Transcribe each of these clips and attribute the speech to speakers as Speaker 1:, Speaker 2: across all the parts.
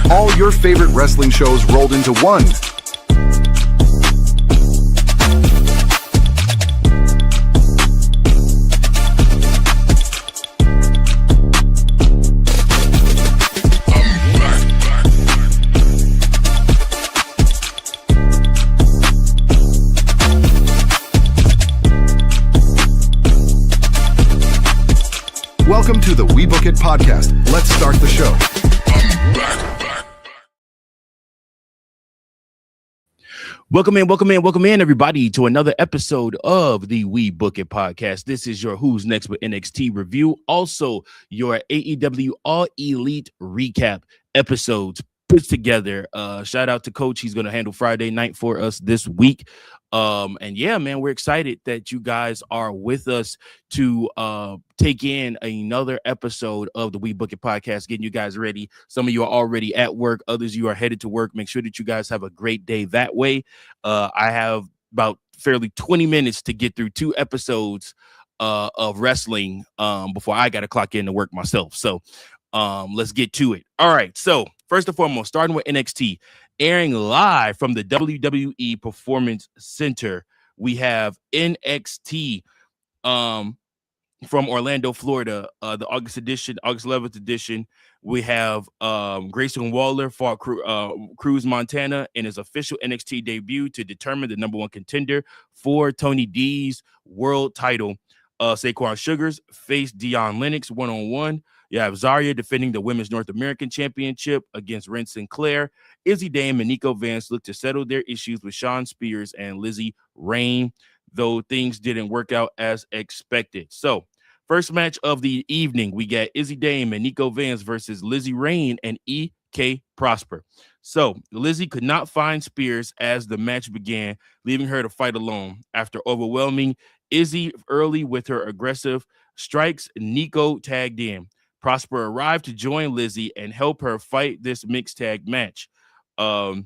Speaker 1: All your favorite wrestling shows rolled into one. Welcome to the We Book It podcast. Let's start the show.
Speaker 2: Welcome in, everybody, to another episode of the We Book It podcast. This is your Who's Next with NXT review, also your AEW All Elite recap episodes put together. Shout out to Coach. He's going to handle Friday night for us this week. And yeah, man, we're excited that you guys are with us to take in another episode of the We Book It podcast, getting you guys ready. Some of you are already at work. Others, you are headed to work. Make sure that you guys have a great day that way. I have about fairly 20 minutes to get through 2 episodes of wrestling before I got to clock in to work myself. So let's get to it. All right. So first and foremost, starting with NXT. Airing live from the WWE Performance Center, we have NXT from Orlando, Florida, the August 11th edition. We have Grayson Waller fought Cruz Montana in his official NXT debut to determine the number 1 contender for Tony D's world title. Saquon Sugars faced Dion Lennox one-on-one. You have Zarya defending the Women's North American Championship against Ren Sinclair. Izzy Dame and Nico Vance look to settle their issues with Shawn Spears and Lizzie Rain, though things didn't work out as expected. So, first match of the evening, we got Izzy Dame and Nico Vance versus Lizzie Rain and E.K. Prosper. So, Lizzie could not find Spears as the match began, leaving her to fight alone. After overwhelming Izzy early with her aggressive strikes, Nico tagged in. Prosper arrived to join Lizzie and help her fight this mixed tag match. The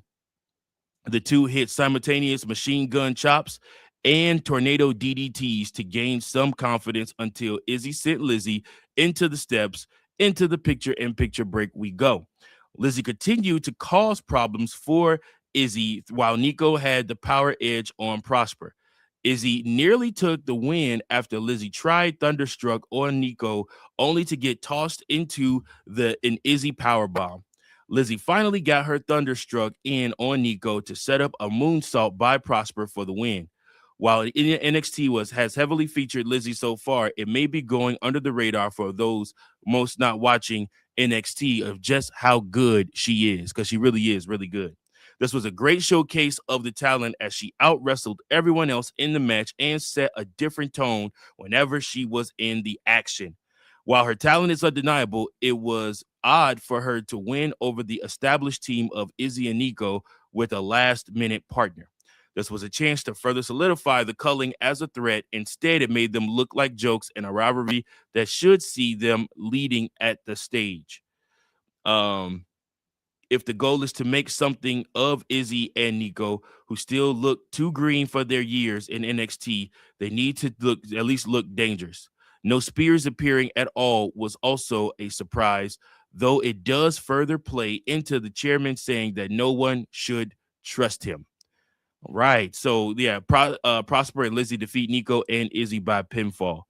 Speaker 2: two hit simultaneous machine gun chops and tornado DDTs to gain some confidence until Izzy sent Lizzie into the steps. Into the picture-in-picture break we go. Lizzie continued to cause problems for Izzy while Nico had the power edge on Prosper. Izzy nearly took the win after Lizzie tried Thunderstruck on Nico, only to get tossed into an Izzy powerbomb. Lizzie finally got her Thunderstruck in on Nico to set up a moonsault by Prosper for the win. While NXT has heavily featured Lizzie so far, it may be going under the radar for those most not watching NXT of just how good she is, because she really is really good. This was a great showcase of the talent as she out-wrestled everyone else in the match and set a different tone whenever she was in the action. While her talent is undeniable, it was odd for her to win over the established team of Izzy and Nico with a last-minute partner. This was a chance to further solidify the culling as a threat. Instead, it made them look like jokes in a rivalry that should see them leading at the stage. If the goal is to make something of Izzy and Nico, who still look too green for their years in NXT, they need to at least look dangerous. No Spears appearing at all was also a surprise, though it does further play into the chairman saying that no one should trust him. All right, so yeah, Prosper and Lizzie defeat Nico and Izzy by pinfall.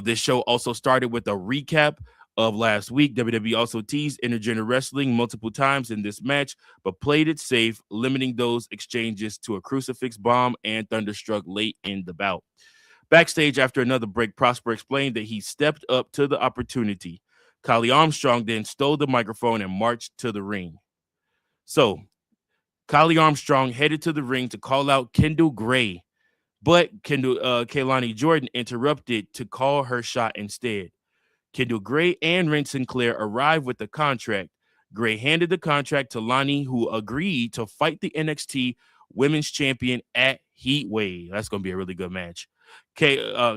Speaker 2: This show also started with a recap of last week. WWE also teased intergender wrestling multiple times in this match, but played it safe, limiting those exchanges to a crucifix bomb and Thunderstruck late in the bout. Backstage after another break, Prosper explained that he stepped up to the opportunity. Kylie Armstrong then stole the microphone and marched to the ring. So, Kylie Armstrong headed to the ring to call out Kendall Gray, but Kaylani Jordan interrupted to call her shot instead. Kendall Gray and Ren Sinclair arrived with the contract. Gray handed the contract to Lonnie, who agreed to fight the NXT Women's Champion at Heatwave. That's going to be a really good match.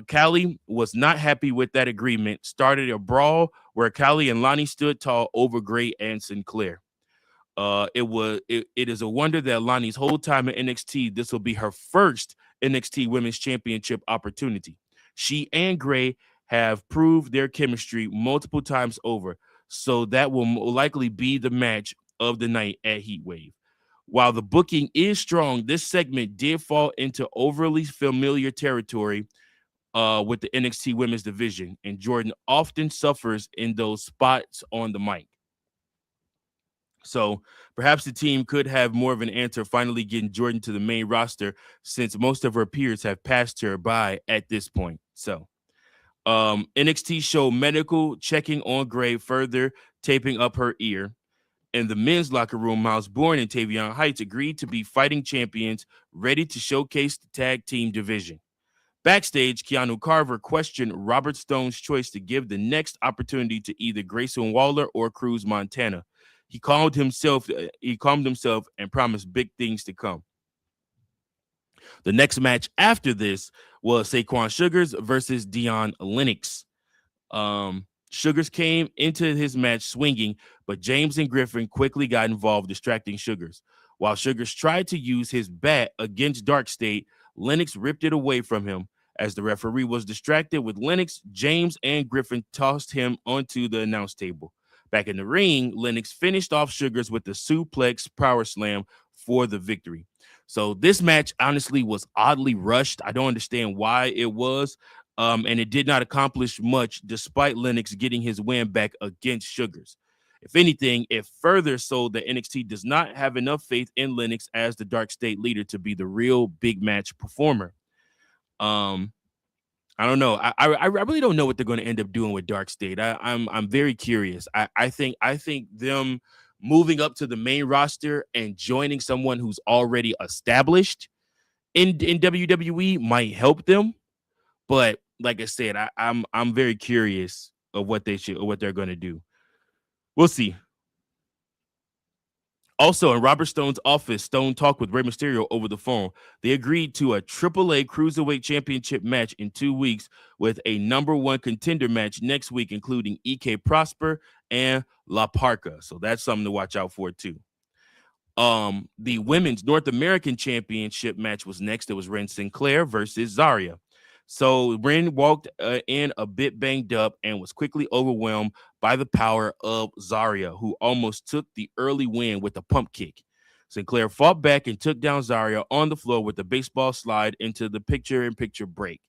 Speaker 2: Callie was not happy with that agreement, started a brawl where Callie and Lonnie stood tall over Gray and Sinclair. It is a wonder that Lonnie's whole time in NXT, this will be her first NXT Women's Championship opportunity. She and Gray have proved their chemistry multiple times over, so that will likely be the match of the night at Heatwave. While the booking is strong, this segment did fall into overly familiar territory with the NXT women's division, and Jordan often suffers in those spots on the mic. So perhaps the team could have more of an answer finally getting Jordan to the main roster, since most of her peers have passed her by at this point. So NXT show medical checking on Gray, further taping up her ear. In the men's locker room, Miles Bourne and Tavion Heights agreed to be fighting champions, ready to showcase the tag team division. Backstage, Keanu Carver questioned Robert Stone's choice to give the next opportunity to either Grayson Waller or Cruz Montana. He calmed himself and promised big things to come. The next match after this was Saquon Sugars versus Dion Lennox. Sugars came into his match swinging, but James and Griffin quickly got involved, distracting Sugars. While Sugars tried to use his bat against Dark State, Lennox ripped it away from him. As the referee was distracted with Lennox, James and Griffin tossed him onto the announce table. Back in the ring, Lennox finished off Sugars with the suplex power slam for the victory. So this match honestly was oddly rushed. I don't understand why it was. And it did not accomplish much despite Lennox getting his win back against Sugars. If anything, it further showed that NXT does not have enough faith in Lennox as the Dark State leader to be the real big match performer. I don't know. I really don't know what they're going to end up doing with Dark State. I'm very curious. I think them moving up to the main roster and joining someone who's already established in WWE might help them. But like I said, I'm very curious of what they're going to do. We'll see. Also, in Robert Stone's office, Stone talked with Rey Mysterio over the phone. They agreed to a AAA Cruiserweight Championship match in 2 weeks, with a number one contender match next week, including EK Prosper and La Parka. So that's something to watch out for too. The Women's North American Championship match was next. It was Ren Sinclair versus Zarya. So Ren walked in a bit banged up and was quickly overwhelmed by the power of Zarya, who almost took the early win with a pump kick. Sinclair fought back and took down Zarya on the floor with a baseball slide into the picture-in-picture break.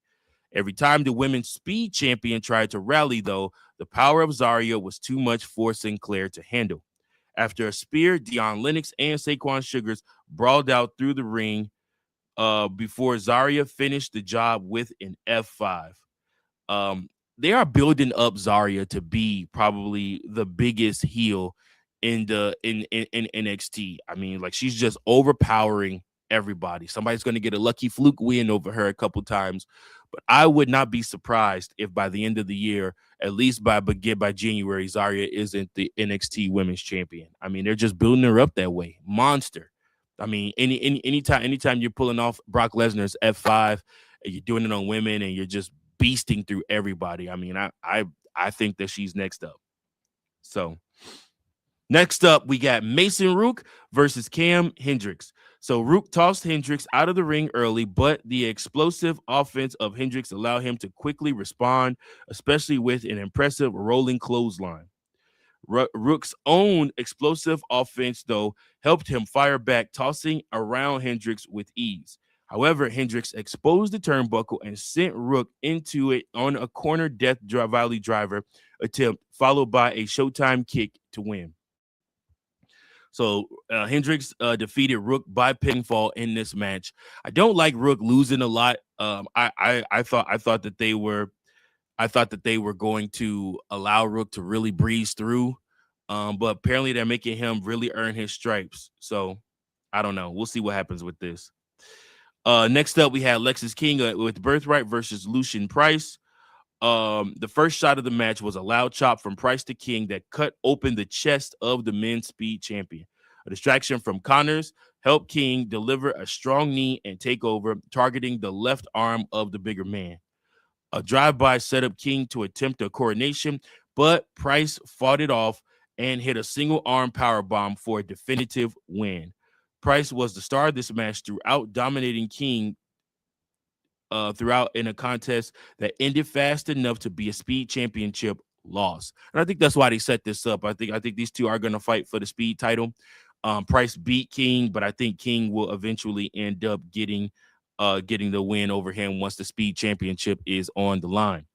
Speaker 2: Every time the women's speed champion tried to rally, though, the power of Zarya was too much for Sinclair to handle. After a spear, Dion Lennox and Saquon Sugars brawled out through the ring before Zarya finished the job with an F5. They are building up Zarya to be probably the biggest heel in NXT. I mean, like, she's just overpowering everybody. Somebody's going to get a lucky fluke win over her a couple times, but I would not be surprised if by the end of the year, at least by January, Zarya isn't the NXT Women's Champion. I mean, they're just building her up that way. Monster. I mean, anytime you're pulling off Brock Lesnar's F5 and you're doing it on women and you're just beasting through everybody. I mean, I think that she's next up. So next up, we got Mason Rook versus Cam Hendricks. So Rook tossed Hendricks out of the ring early, but the explosive offense of Hendricks allowed him to quickly respond, especially with an impressive rolling clothesline. Rook's own explosive offense, though, helped him fire back, tossing around Hendricks with ease. However, Hendricks exposed the turnbuckle and sent Rook into it on a corner Death Valley driver attempt, followed by a Showtime kick to win. So Hendricks defeated Rook by pinfall in this match. I don't like Rook losing a lot. I thought that they were going to allow Rook to really breeze through, but apparently they're making him really earn his stripes. So I don't know. We'll see what happens with this. Next up, we had Lexis King with Birthright versus Lucian Price. The first shot of the match was a loud chop from Price to King that cut open the chest of the men's speed champion. A distraction from Connors helped King deliver a strong knee and take over, targeting the left arm of the bigger man. A drive-by set up King to attempt a coronation, but Price fought it off and hit a single-arm powerbomb for a definitive win. Price was the star of this match throughout, dominating King throughout in a contest that ended fast enough to be a speed championship lost. And I think that's why they set this up. I think these two are going to fight for the speed title. Price beat King, but I think King will eventually end up getting the win over him once the speed championship is on the line.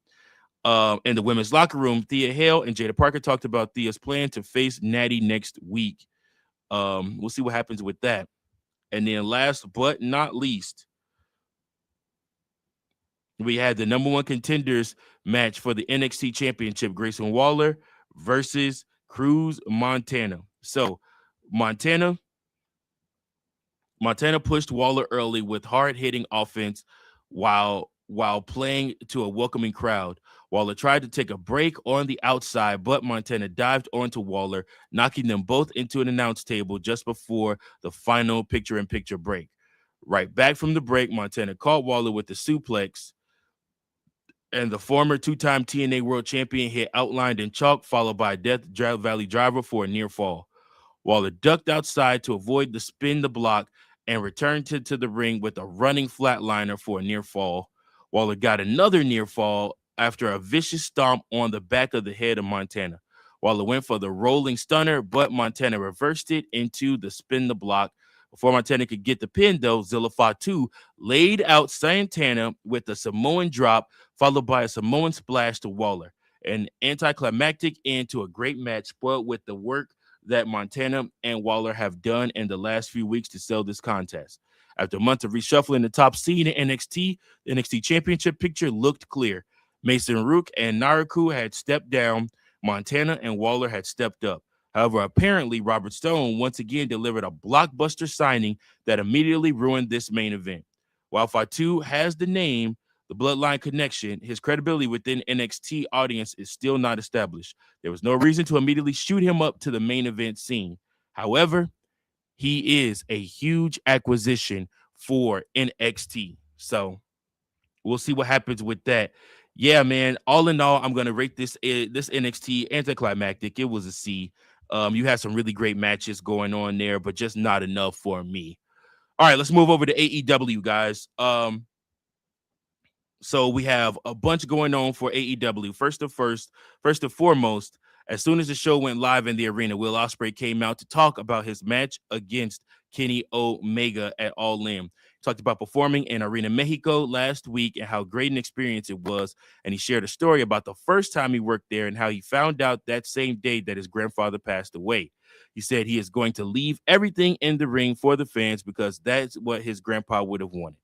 Speaker 2: In the women's locker room, Thea Hale and Jada Parker talked about Thea's plan to face Natty next week. We'll see what happens with that. And then last but not least, we had the number one contenders match for the NXT Championship, Grayson Waller versus Cruz Montana. So Montana pushed Waller early with hard-hitting offense while playing to a welcoming crowd. Waller tried to take a break on the outside, but Montana dived onto Waller, knocking them both into an announce table just before the final picture-in-picture break. Right back from the break, Montana caught Waller with the suplex, and the former two-time TNA World Champion hit outlined in chalk, followed by a Death Valley driver for a near fall. Waller ducked outside to avoid the spin the block and returned to the ring with a running flatliner for a near fall. Waller got another near fall after a vicious stomp on the back of the head of Montana. Waller went for the rolling stunner, but Montana reversed it into the spin the block. Before Montana could get the pin, though, Zilla Fatu laid out Santana with a Samoan drop, followed by a Samoan splash to Waller. An anticlimactic end to a great match, spoiled with the work that Montana and Waller have done in the last few weeks to sell this contest. After a month of reshuffling the top seed in NXT, the NXT Championship picture looked clear. Mason Rook and Naraku had stepped down. Montana and Waller had stepped up. However, apparently Robert Stone once again delivered a blockbuster signing that immediately ruined this main event. While Fatu has the name, the bloodline connection, his credibility within NXT audience is still not established. There was no reason to immediately shoot him up to the main event scene. However, he is a huge acquisition for NXT. So we'll see what happens with that. Yeah, man. All in all, I'm going to rate this NXT anticlimactic. It was a C. You had some really great matches going on there, but just not enough for me. All right, let's move over to AEW, guys. So we have a bunch going on for AEW. First and foremost, as soon as the show went live in the arena, Will Ospreay came out to talk about his match against Kenny Omega at All In. Talked about performing in Arena Mexico last week and how great an experience it was. And he shared a story about the first time he worked there and how he found out that same day that his grandfather passed away. He said he is going to leave everything in the ring for the fans because that's what his grandpa would have wanted.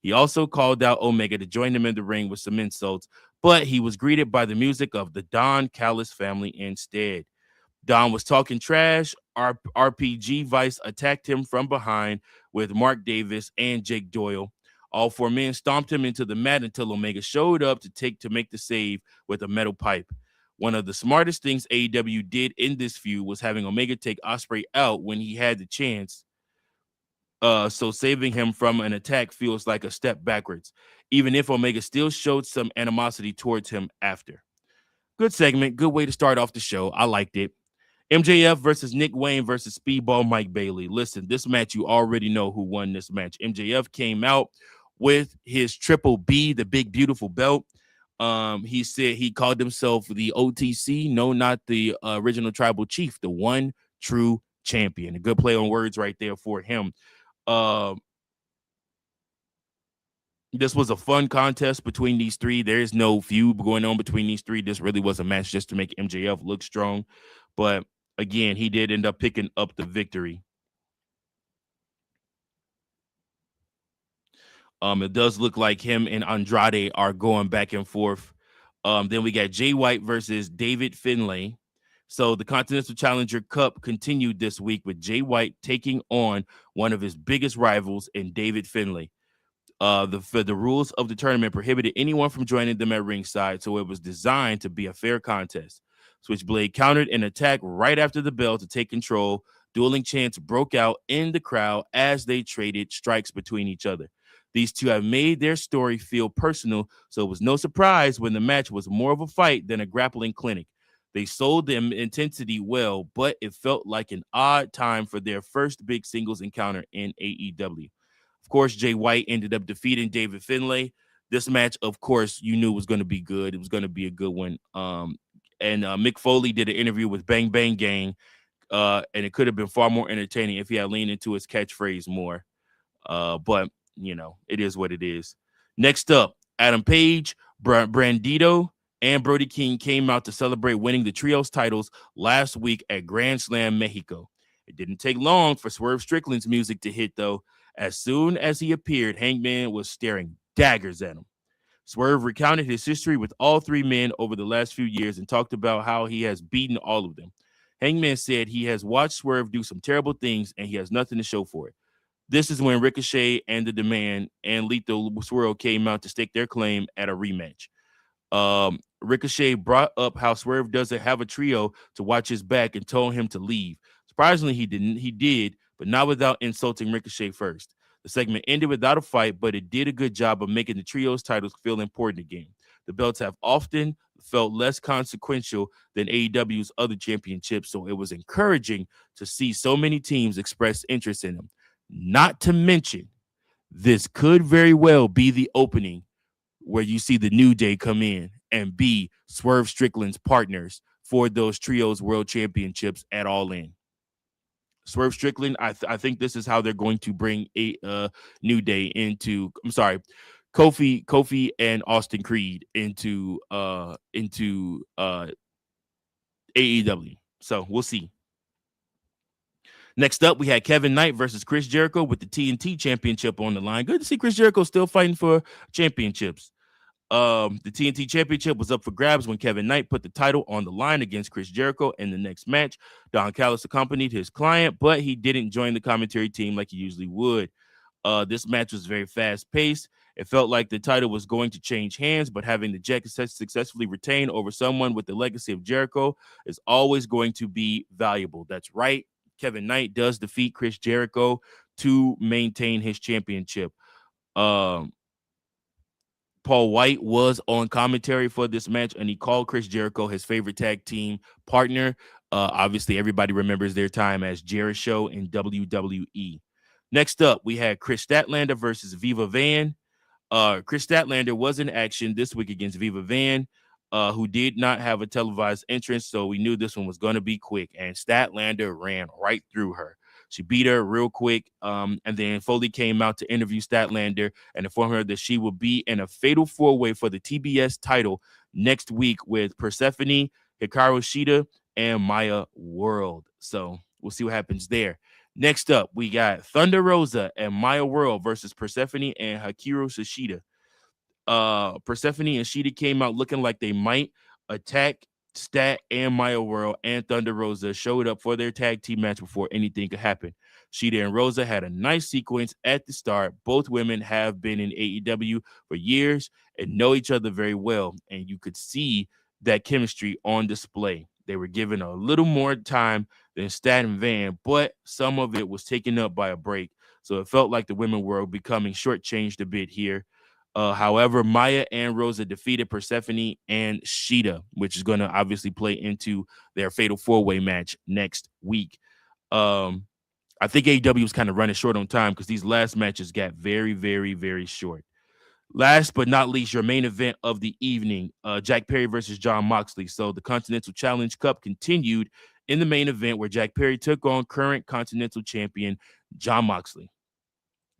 Speaker 2: He also called out Omega to join him in the ring with some insults, but he was greeted by the music of the Don Callis Family instead. Don was talking trash. RPG Vice attacked him from behind with Mark Davis and Jake Doyle. All four men stomped him into the mat until Omega showed up to make the save with a metal pipe. One of the smartest things AEW did in this feud was having Omega take Ospreay out when he had the chance. So saving him from an attack feels like a step backwards, even if Omega still showed some animosity towards him after. Good segment. Good way to start off the show. I liked it. MJF versus Nick Wayne versus Speedball Mike Bailey. Listen, this match, you already know who won this match. MJF came out with his Triple B, the big, beautiful belt. He said he called himself the OTC. No, not the original tribal chief, the one true champion. A good play on words right there for him. This was a fun contest between these three. There is no feud going on between these three. This really was a match just to make MJF look strong. But again, he did end up picking up the victory. It does look like him and Andrade are going back and forth. Then we got Jay White versus David Finlay. So the Continental Challenger Cup continued this week with Jay White taking on one of his biggest rivals in David Finlay. The rules of the tournament prohibited anyone from joining them at ringside, so it was designed to be a fair contest. Switchblade countered an attack right after the bell to take control. Dueling chants broke out in the crowd as they traded strikes between each other. These two have made their story feel personal, so it was no surprise when the match was more of a fight than a grappling clinic. They sold the intensity well, but it felt like an odd time for their first big singles encounter in AEW. Of course, Jay White ended up defeating David Finlay. This match, of course, you knew was going to be good. It was going to be a good one. And Mick Foley did an interview with Bang Bang Gang, and it could have been far more entertaining if he had leaned into his catchphrase more. But, it is what it is. Next up, Adam Page, Brandito, and Brody King came out to celebrate winning the trios titles last week at Grand Slam Mexico. It didn't take long for Swerve Strickland's music to hit, though. As soon as he appeared, Hangman was staring daggers at him. Swerve recounted his history with all three men over the last few years and talked about how he has beaten all of them. Hangman said he has watched Swerve do some terrible things and he has nothing to show for it. This is when Ricochet and The Demand and Lethal Swerve came out to stake their claim at a rematch. Ricochet brought up how Swerve doesn't have a trio to watch his back and told him to leave. Surprisingly, he didn't. He did, but not without insulting Ricochet first. The segment ended without a fight, but it did a good job of making the trios titles feel important again. The belts have often felt less consequential than AEW's other championships, so it was encouraging to see so many teams express interest in them. Not to mention, this could very well be the opening where you see the New Day come in and be Swerve Strickland's partners for those trios world championships at All In. Swerve Strickland, I think this is how they're going to bring a New Day into. I'm sorry, Kofi and Austin Creed into AEW. So we'll see. Next up, we had Kevin Knight versus Chris Jericho with the TNT Championship on the line. Good to see Chris Jericho still fighting for championships. The TNT Championship was up for grabs when Kevin Knight put the title on the line against Chris Jericho in the next match. Don Callis accompanied his client, but he didn't join the commentary team like he usually would. This match was very fast-paced. It felt like the title was going to change hands, but having the Jet successfully retain over someone with the legacy of Jericho is always going to be valuable. That's right. Kevin Knight does defeat Chris Jericho to maintain his championship. Paul White was on commentary for this match, and he called Chris Jericho his favorite tag team partner. Obviously, everybody remembers their time as Jericho in WWE. Next up, we had Chris Statlander versus Viva Van. Chris Statlander was in action this week against Viva Van, who did not have a televised entrance, so we knew this one was going to be quick, and Statlander ran right through her. She beat her real quick, and then Foley came out to interview Statlander and inform her that she will be in a fatal four-way for the TBS title next week with Persephone, Hikaru Shida, and Maya World. So we'll see what happens there. Next up, we got Thunder Rosa and Maya World versus Persephone and Hikaru Shida. Persephone and Shida came out looking like they might attack Stat and Maya World, and Thunder Rosa showed up for their tag team match before anything could happen. Shida and Rosa had a nice sequence at the start. Both women have been in AEW for years and know each other very well, and you could see that chemistry on display. They were given a little more time than Stat and Van, but some of it was taken up by a break, so it felt like the women were becoming shortchanged a bit here. However, Maya and Rosa defeated Persephone and Shida, which is going to obviously play into their fatal four-way match next week. I think AEW was kind of running short on time because these last matches got very, very, very short. Last but not least, your main event of the evening, Jack Perry versus Jon Moxley. So the Continental Challenge Cup continued in the main event where Jack Perry took on current Continental Champion Jon Moxley.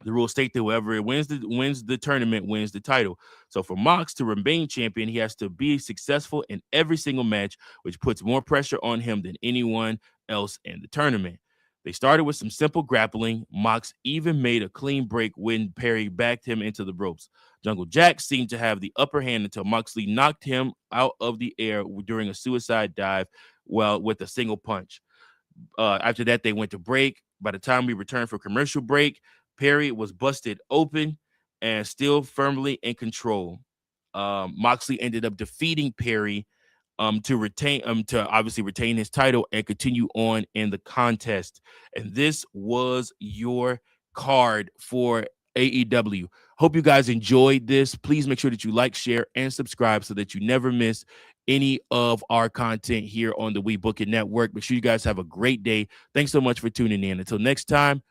Speaker 2: The rules state that whoever wins the tournament wins the title. So for Mox to remain champion, he has to be successful in every single match, which puts more pressure on him than anyone else in the tournament. They started with some simple grappling. Mox even made a clean break when Perry backed him into the ropes. Jungle Jack seemed to have the upper hand until Moxley knocked him out of the air during a suicide dive with a single punch. After that, they went to break. By the time we returned for commercial break, Perry was busted open and still firmly in control. Moxley ended up defeating Perry to obviously retain his title and continue on in the contest. And this was your card for AEW. Hope you guys enjoyed this. Please make sure that you like, share, and subscribe so that you never miss any of our content here on the We Book It Network. Make sure you guys have a great day. Thanks so much for tuning in. Until next time,